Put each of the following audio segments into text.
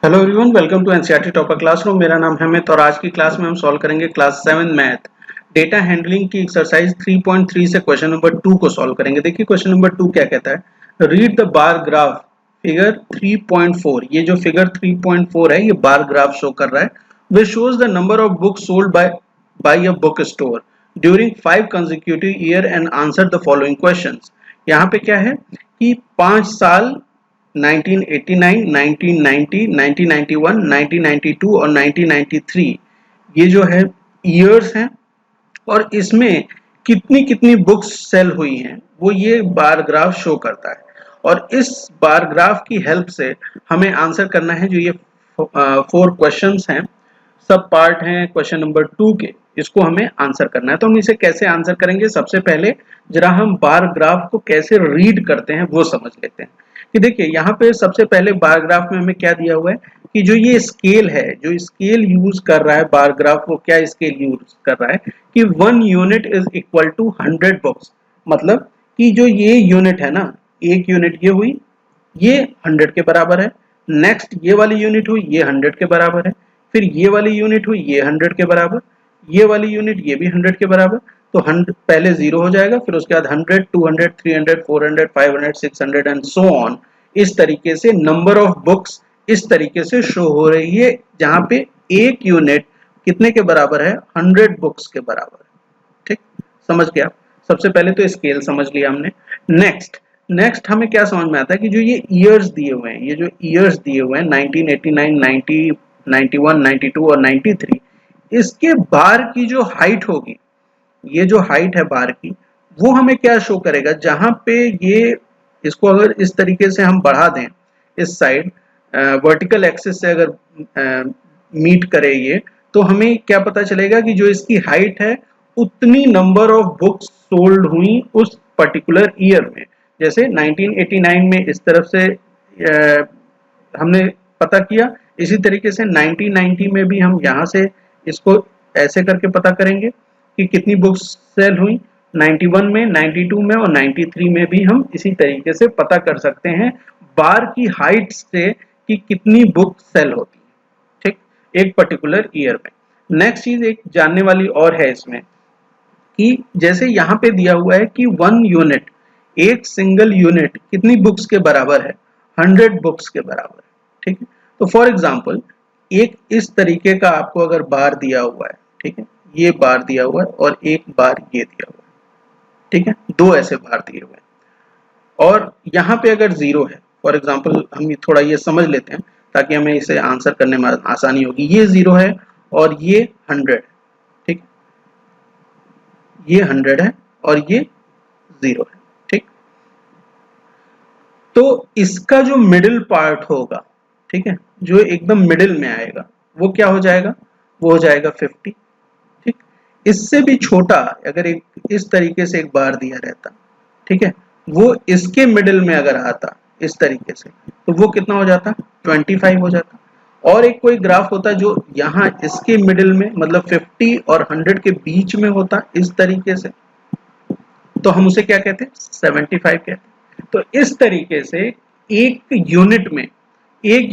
Hello everyone, welcome to NCERT topper classroom. मेरा नाम है अमित और आज की क्लास में हम सॉल्व करेंगे क्लास 7 मैथ डेटा हैंडलिंग की एक्सरसाइज 3.3 से क्वेश्चन नंबर 2 को सॉल्व करेंगे। देखिए क्वेश्चन नंबर 2 क्या कहता है, read the bar graph figure 3.4। ये जो फिगर 3.4 है ये बार ग्राफ शो कर रहा है। Which shows the number of books sold by a book store during 5 consecutive year and answer the following questions. यहाँ पे क्या है कि 5 साल 1989, 1990, 1991, 1992 और 1993 ये जो है ईयर्स हैं और इसमें कितनी कितनी बुक्स सेल हुई हैं वो ये बार ग्राफ शो करता है। और इस बार ग्राफ की हेल्प से हमें आंसर करना है जो ये 4 क्वेश्चंस हैं, सब पार्ट हैं क्वेश्चन नंबर 2 के। इसको हमें आंसर करना है। तो हम इसे कैसे आंसर करेंगे, सबसे पहले जरा हम बार ग्राफ को कैसे रीड करते हैं वो समझ लेते हैं। कि देखिए यहाँ पे सबसे पहले बार ग्राफ में हमें क्या दिया हुआ है कि जो ये स्केल है, जो स्केल यूज कर रहा है बार ग्राफ, वो क्या स्केल यूज कर रहा है कि 1 unit is equal to 100 books. मतलब कि जो ये यूनिट है ना, एक यूनिट ये हुई, ये 100 के बराबर है। नेक्स्ट ये वाली यूनिट हुई, ये 100 के बराबर है। फिर ये वाली यूनिट हुई, ये 100 के बराबर। ये वाली यूनिट ये भी 100 के बराबर। तो 100 पहले 0 हो जाएगा, फिर उसके बाद 100, 200, 300, 400, 500, 600 एंड सो ऑन। इस तरीके से नंबर ऑफ बुक्स इस तरीके से शो हो रही है, जहां पे एक यूनिट कितने के बराबर है, 100 बुक्स के बराबर है। ठीक, समझ गया। सबसे पहले तो स्केल समझ लिया हमने। नेक्स्ट हमें क्या समझ में आता है कि जो ये ईयर्स दिए हुए हैं, ये जो ईयर्स दिए हुए हैं 1989, 90, 91, 92 और 93, इसके बार की जो हाइट होगी, ये जो हाइट है बार की, वो हमें क्या शो करेगा, जहां पे ये इसको अगर इस तरीके से हम बढ़ा दें, इस साइड वर्टिकल एक्सिस से अगर मीट करे ये, तो हमें क्या पता चलेगा कि जो इसकी हाइट है उतनी नंबर ऑफ बुक्स सोल्ड हुई उस पर्टिकुलर ईयर में। जैसे 1989 में इस तरफ से हमने पता किया, इसी तरीके से 1990 में भी हम यहाँ से इसको ऐसे करके पता करेंगे कि कितनी बुक्स सेल हुई। 91 में, 92 में और 93 में भी हम इसी तरीके से पता कर सकते हैं बार की हाइट से कि कितनी बुक सेल होती है, ठीक, एक पर्टिकुलर ईयर में। नेक्स्ट चीज एक जानने वाली और है इसमें कि जैसे यहाँ पे दिया हुआ है कि 1 यूनिट, एक सिंगल यूनिट कितनी बुक्स के बराबर है, 100 बुक्स के बराबर है। ठीक है, तो फॉर एग्जांपल एक इस तरीके का आपको अगर बार दिया हुआ है, ठीक है, ये बार दिया हुआ है और एक बार ये दिया हुआ है, ठीक है, दो ऐसे बार दिए हुए हैं और यहाँ पे अगर 0 है, फॉर एग्जांपल हम थोड़ा ये समझ लेते हैं ताकि हमें इसे आंसर करने में आसानी होगी। ये 0 है और ये 100, ठीक, ये 100 है और ये 0 है, ठीक। तो इसका जो मिडिल पार्ट होगा, ठीक है, जो एकदम मिडिल में आएगा, वो क्या हो जाएगा, वो हो जाएगा 50। ठीक, इससे भी छोटा अगर एक इस तरीके से एक बार दिया रहता, ठीक है, वो इसके मिडिल में अगर आता इस तरीके से, तो वो कितना हो जाता, 25 हो जाता। और एक कोई ग्राफ होता जो यहाँ इसके मिडिल में, मतलब 50 और 100 के बीच में होता इस तरीके से, तो हम उसे क्या कहते हैं, 75 कहते हैं। तो इस तरीके से एक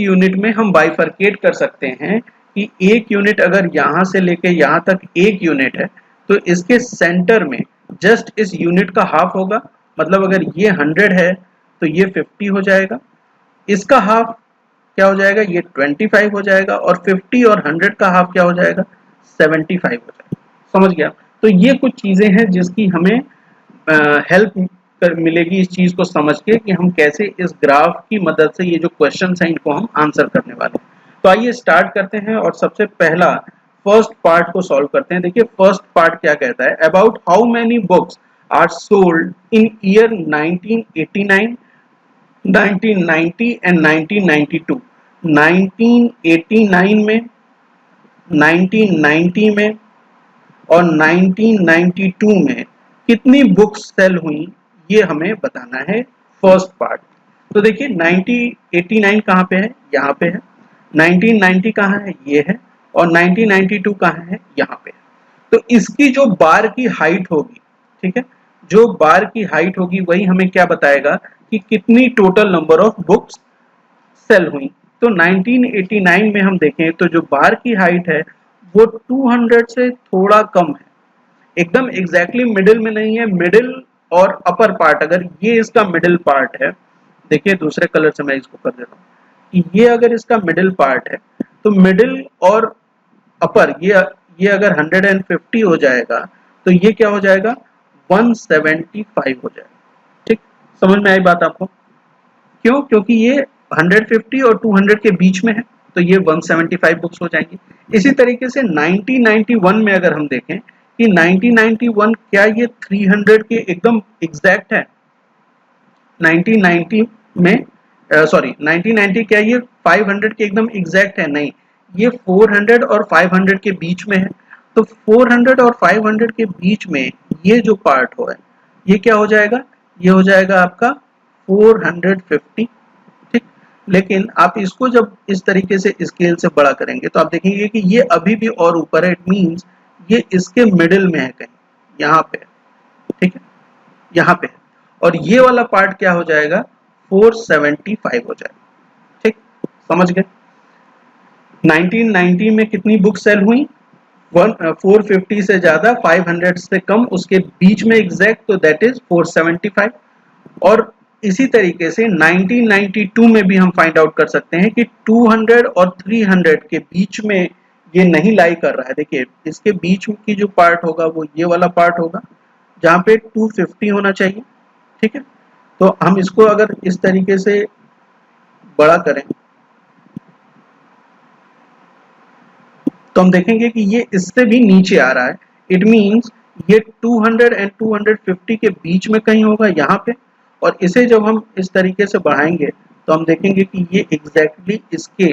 यूनिट में हम बाइफरकेट कर सकते हैं कि एक यूनिट अगर यहाँ से लेके यहाँ तक एक यूनिट है, तो इसके सेंटर में जस्ट इस यूनिट का हाफ होगा। मतलब अगर ये 100 है तो ये 50 हो जाएगा, इसका हाफ क्या हो जाएगा, ये 25 हो जाएगा, और 50 और 100 का हाफ क्या हो जाएगा, 75 हो जाएगा। समझ गया। तो ये कुछ चीजें हैं जिसकी हमें हेल्प मिलेगी इस चीज को समझ के कि हम कैसे इस ग्राफ की मदद से ये जो क्वेश्चंस हैं इनको हम आंसर करने वाले हैं। तो आइए स्टार्ट करते हैं और सबसे पहला फर्स्ट पार्ट को सॉल्व करते हैं। देखिए फर्स्ट पार्ट क्या कहता है, about how many books are sold in year 1989, 1990 and 1992। 1989 में, 1990 में और 1992 में कितनी बुक्स सेल हुई, ये हमें बताना है फर्स्ट पार्ट। तो देखिए 1989 कहाँ पे है, यहाँ पे है। 1990 कहाँ है, ये है। और 1992 कहाँ है, यहाँ पे है। तो इसकी जो बार की हाइट होगी, ठीक है, जो बार की हाइट होगी वही हमें क्या बताएगा कि कितनी total number of books sale हुई। तो 1989 में हम देखें तो जो बार की हाइट है वो 200 से थोड़ा कम है, एकदम एग्जैक्टली मिडिल में नहीं है। मिडिल और अपर पार्ट, अगर ये इसका मिडिल पार्ट है, देखिए दूसरे कलर से मैं इसको कर देता हूँ कि ये अगर इसका मिडिल पार्ट है तो मिडिल और अपर ये अगर 150 हो जाएगा तो ये क्या हो जाएगा 175 हो जाएगा। ठीक, समझ में आई बात आपको? क्यों? क्योंकि ये 150 और 200 के बीच में है तो ये 175 बुक्स हो जाएंगी। इसी तरीके से 1991 में अगर हम देखें कि 1991 क्या ये 300 के एकदम एग्जैक्ट है? 1990 में 1990 क्या ये 500 के एकदम एग्जैक्ट है? नहीं, ये 400 और 500 के बीच में है। तो 400 और 500 के बीच में ये जो पार्ट हो है ये क्या हो जाएगा? ये हो जाएगा आपका 450। ठीक, लेकिन आप इसको जब इस तरीके से स्केल से बड़ा करेंगे तो आप देखेंगे कि ये अभी भी और ऊपर है। इट मींस ये इसके मिडिल में है, कहीं यहाँ पे। ठीक है, यहाँ पे। और ये वाला पार्ट क्या हो जाएगा 475 हो जाएगा। ठीक, समझ गए? 1990 में कितनी बुक सेल हुई? 450 से ज्यादा, 500 से कम, उसके बीच में एग्जैक्ट, तो दैट इज 475। और इसी तरीके से 1992 में भी हम फाइंड आउट कर सकते हैं कि 200 और 300 के बीच में ये नहीं लाई कर रहा है। देखिए इसके बीच की जो पार्ट होगा वो ये वाला पार्ट होगा जहाँ पे 250 होना चाहिए। ठीक है, तो हम इसको अगर इस तरीके से बड़ा करें तो हम देखेंगे कि ये इससे भी नीचे आ रहा है। इट मींस ये 200 एंड 250 के बीच में कहीं होगा यहाँ पे। और इसे जब हम इस तरीके से बढ़ाएंगे तो हम देखेंगे कि ये एग्जैक्टली इसके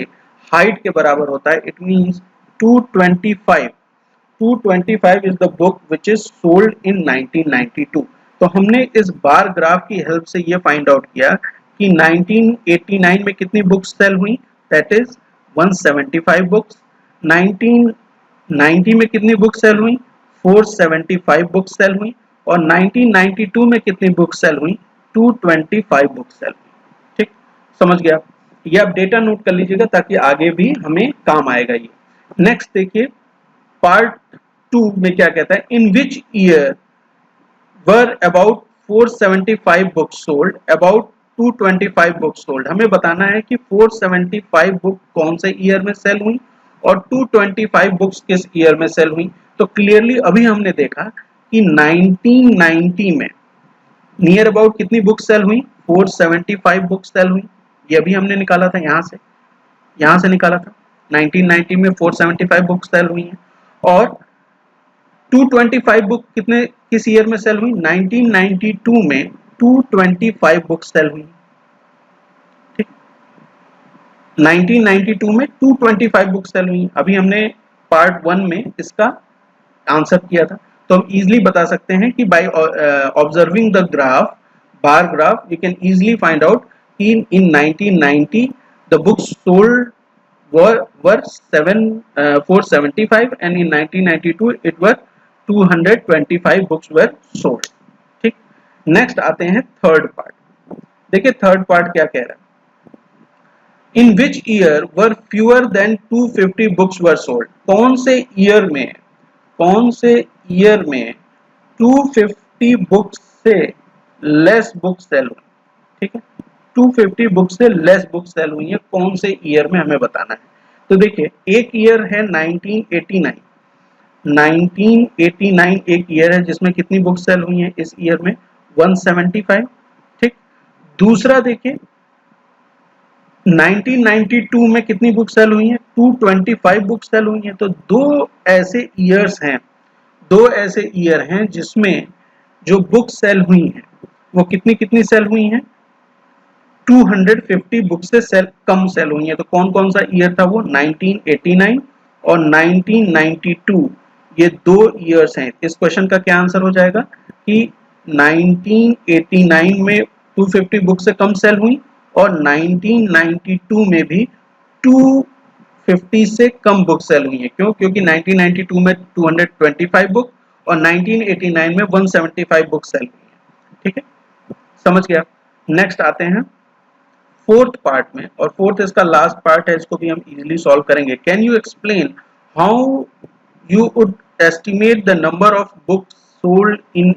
हाइट के बराबर होता है। It means 225 is the book which is sold in 1992। तो हमने इस बार ग्राफ की हेल्प से ये फाइंड आउट किया कि 1989 में कितनी बुक्स सेल हुई, दैट इज 175 बुक्स। 1990 में कितनी बुक सेल हुई? 475 बुक सेल हुई। और 1992 में कितनी बुक सेल हुई? 225 बुक सेल हुई। ठीक, समझ गया? ये आप डेटा नोट कर लीजिएगा ताकि आगे भी हमें काम आएगा ये। नेक्स्ट देखिए पार्ट 2 में क्या कहता है, in which year were about 475 books sold, about 225 books sold. हमें बताना है कि 475 बुक कौन से ईयर में सेल हुई और 225 बुक्स किस ईयर में सेल हुई। तो क्लियरली अभी हमने देखा कि 1990 में नियर अबाउट कितनी बुक सेल हुई? 475 बुक सेल हुई। ये अभी हमने निकाला था, यहाँ से निकाला था। 1990 में 475 बुक सेल हुई हैं। और 225 बुक किस ईयर में सेल हुई? 1992 में 225 बुक सेल हुई। 1992 में 225 बुक सेल हुई। अभी हमने पार्ट 1 में इसका आंसर किया था। तो हम इजीली बता सकते हैं कि by observing the graph, bar graph, we can easily find out कि in 1990 the books sold were 475 and in 1992 it were 225 books were sold। ठीक, नेक्स्ट आते हैं थर्ड पार्ट। देखिए थर्ड पार्ट क्या कह रहा है, in which year were fewer than 250 books were sold. कौन से ईयर में 250 बुक्स से लेस बुक सेल हुई। ठीक है, 250 बुक्स से लेस बुक सेल हुई है, कौन से ईयर में हमें बताना है। तो देखिए एक ईयर है 1989 एक ईयर है जिसमें कितनी बुक सेल हुई है इस ईयर में 175। ठीक, दूसरा देखिए 1992 में कितनी बुक सेल हुई है 225 बुक सेल हुई है। तो दो ऐसे ईयर हैं जिसमें जो बुक सेल हुई हैं वो कितनी सेल हुई हैं 250 बुक से कम सेल हुई है। तो कौन कौन सा ईयर था वो 1989 और 1992, ये दो ईयर्स हैं। इस क्वेश्चन का क्या आंसर हो जाएगा कि 1989 में 250 बुक से कम सेल हुई और 1992 में भी 250 से कम बुक सेल हुई है। क्यों? क्योंकि 1992 में 225 बुक और 1989 में 175 बुक सेल हुई है। ठीक है, समझ गया? नेक्स्ट आते हैं फोर्थ पार्ट में, और फोर्थ इसका लास्ट पार्ट है, इसको भी हम इजीली सॉल्व करेंगे। Can you explain how you would estimate the number of books sold in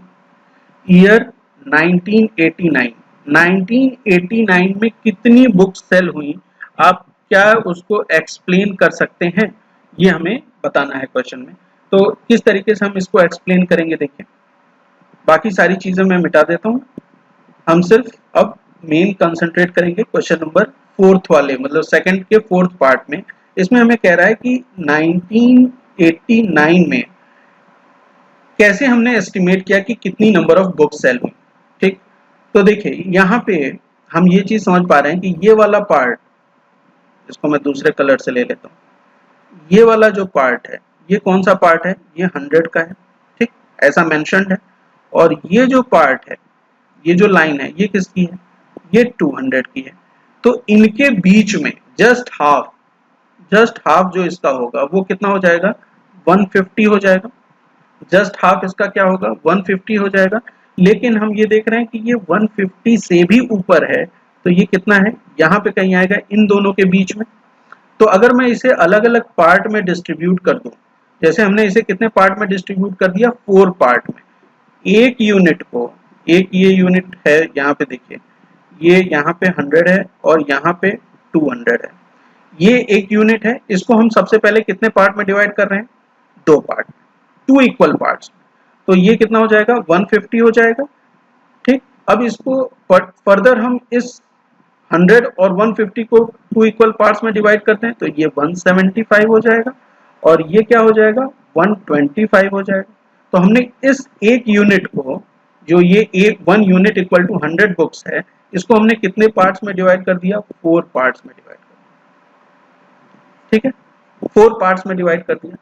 year 1989? 1989 में कितनी बुक्स सेल हुई, आप क्या उसको एक्सप्लेन कर सकते हैं, ये हमें बताना है क्वेश्चन में। तो किस तरीके से हम इसको एक्सप्लेन करेंगे देखिए, बाकी सारी चीजें मैं मिटा देता हूँ, हम सिर्फ अब मेन कंसंट्रेट करेंगे क्वेश्चन नंबर फोर्थ वाले, मतलब सेकंड के फोर्थ पार्ट में। इसमें हमें कह रहा है कि 1989 में कैसे हमने एस्टिमेट किया कि कितनी नंबर ऑफ बुक सेल हुई। ठीक, तो देखिए यहाँ पे हम ये चीज समझ पा रहे हैं कि ये वाला पार्ट, इसको मैं दूसरे कलर से ले लेता हूँ, ये वाला जो पार्ट है ये कौन सा पार्ट है, ये 100 का है। ठीक, ऐसा मेंशन्ड है। और ये जो पार्ट है, ये जो लाइन है, ये किसकी है, ये 200 की है। तो इनके बीच में जस्ट हाफ जो इसका होगा वो कितना हो जाएगा, 150 हो जाएगा। जस्ट हाफ इसका क्या होगा, 150 हो जाएगा। लेकिन हम ये देख रहे हैं कि ये 150 से भी ऊपर है, तो ये कितना है, यहाँ पे कहीं आएगा इन दोनों के बीच में। तो अगर मैं इसे अलग अलग पार्ट में डिस्ट्रीब्यूट कर दूं, जैसे हमने इसे कितने पार्ट में डिस्ट्रीब्यूट कर दिया, 4 पार्ट में। एक यूनिट को, एक ये यूनिट है यहाँ पे देखिए, ये यहाँ पे 100 है और यहाँ पे 200 है, ये एक यूनिट है। इसको हम सबसे पहले कितने पार्ट में डिवाइड कर रहे हैं, 2 पार्ट, 2 इक्वल पार्ट्स। तो ये कितना हो जाएगा, 150 हो जाएगा। ठीक, अब इसको फर्दर हम इस 100 और 150 को 2 इक्वल पार्ट्स में डिवाइड करते हैं, तो ये 175 हो जाएगा, और ये क्या हो जाएगा, 125 हो जाएगा। तो हमने इस एक यूनिट को, जो ये एक 1 यूनिट इक्वल टू 100 बुक्स है, इसको हमने कितने पार्ट्स में डिवाइड कर दिया, 4 पार्ट्स में डिवाइड कर दिया। ठीक है, 4 पार्ट्स में डिवाइड कर दिया।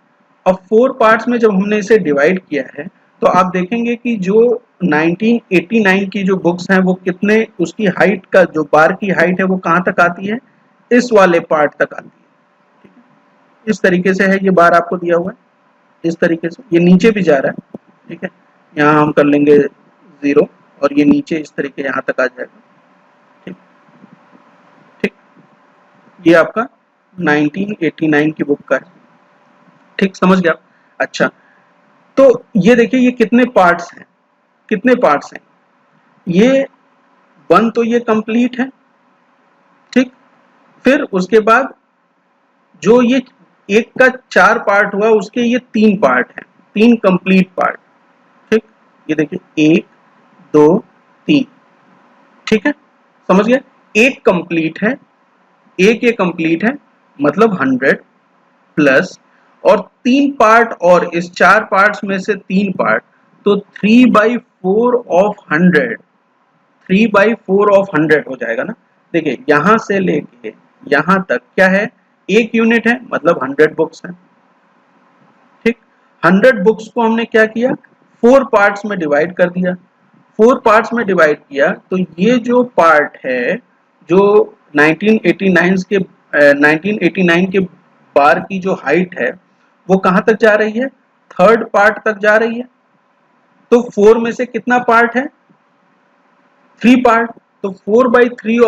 अब 4 पार्ट्स में जब हमने इसे डिवाइड किया है, तो आप देखेंगे कि जो 1989 की जो बुक्स हैं वो कितने, उसकी हाइट का जो बार की हाइट है वो कहाँ तक आती है, इस वाले पार्ट तक आती है। ठीक है, इस तरीके से है, ये बार आपको दिया हुआ है, इस तरीके से ये नीचे भी जा रहा है। ठीक है, यहाँ हम कर लेंगे 0 और ये नीचे इस तरीके यहाँ तक आ जाएगा। ठीक ठीक, ये आपका 1989 की बुक का है। ठीक, समझ गया। अच्छा, तो ये देखिए ये कितने पार्ट्स हैं, कितने पार्ट्स हैं, ये 1 तो ये कंप्लीट है। ठीक, फिर उसके बाद जो ये एक का 4 पार्ट हुआ, उसके ये 3 पार्ट हैं, 3 कंप्लीट पार्ट। ठीक, ये देखिए 1 2 3। ठीक है, समझ गए, एक कंप्लीट है, एक ये कंप्लीट है, मतलब 100 प्लस और 3 पार्ट, और इस 4 पार्ट्स में से 3 पार्ट, तो 3/4 ऑफ 100, 3/4 ऑफ 100 हो जाएगा ना। देखिए यहां से लेके यहां तक क्या है, एक यूनिट है, मतलब 100 बुक्स है। ठीक, 100 बुक्स को हमने क्या किया, 4 पार्ट्स में डिवाइड कर दिया। 4 पार्ट्स में डिवाइड किया, तो ये जो पार्ट है, जो 1989 के बार की जो हाइट है, वो कहां तक जा रही है, 3rd पार्ट तक जा रही है। तो 4 में से कितना पार्ट है, 3 पार्ट। तो 4/3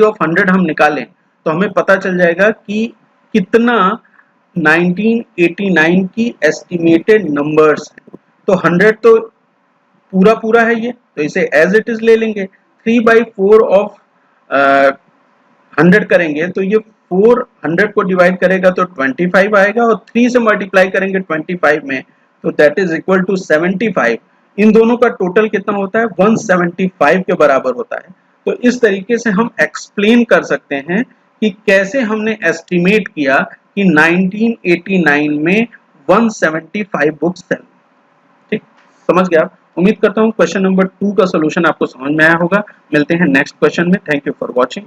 ऑफ 100 हम निकालें, तो हमें पता चल जाएगा कि कितना 1989 की एस्टिमेटेड नंबर्स है। तो 100 तो पूरा पूरा है ये, तो इसे एज इट इज ले लेंगे। 3/4 ऑफ 100 करेंगे, तो ये 400 को डिवाइड करेगा तो 25 आएगा, और 3 से मल्टीप्लाई करेंगे 25 में, तो दैट इज इक्वल टू 75। इन दोनों का टोटल कितना होता है, 175 के बराबर होता है। तो इस तरीके से हम एक्सप्लेन कर सकते हैं कि कैसे हमने एस्टिमेट किया कि 1989 में 175 बुक्स सेल। ठीक, समझ गया आप। उम्मीद करता हूँ क्वेश्चन नंबर 2 का सोल्यूशन आपको समझ में आया होगा। मिलते हैं नेक्स्ट क्वेश्चन में। Thank you for watching.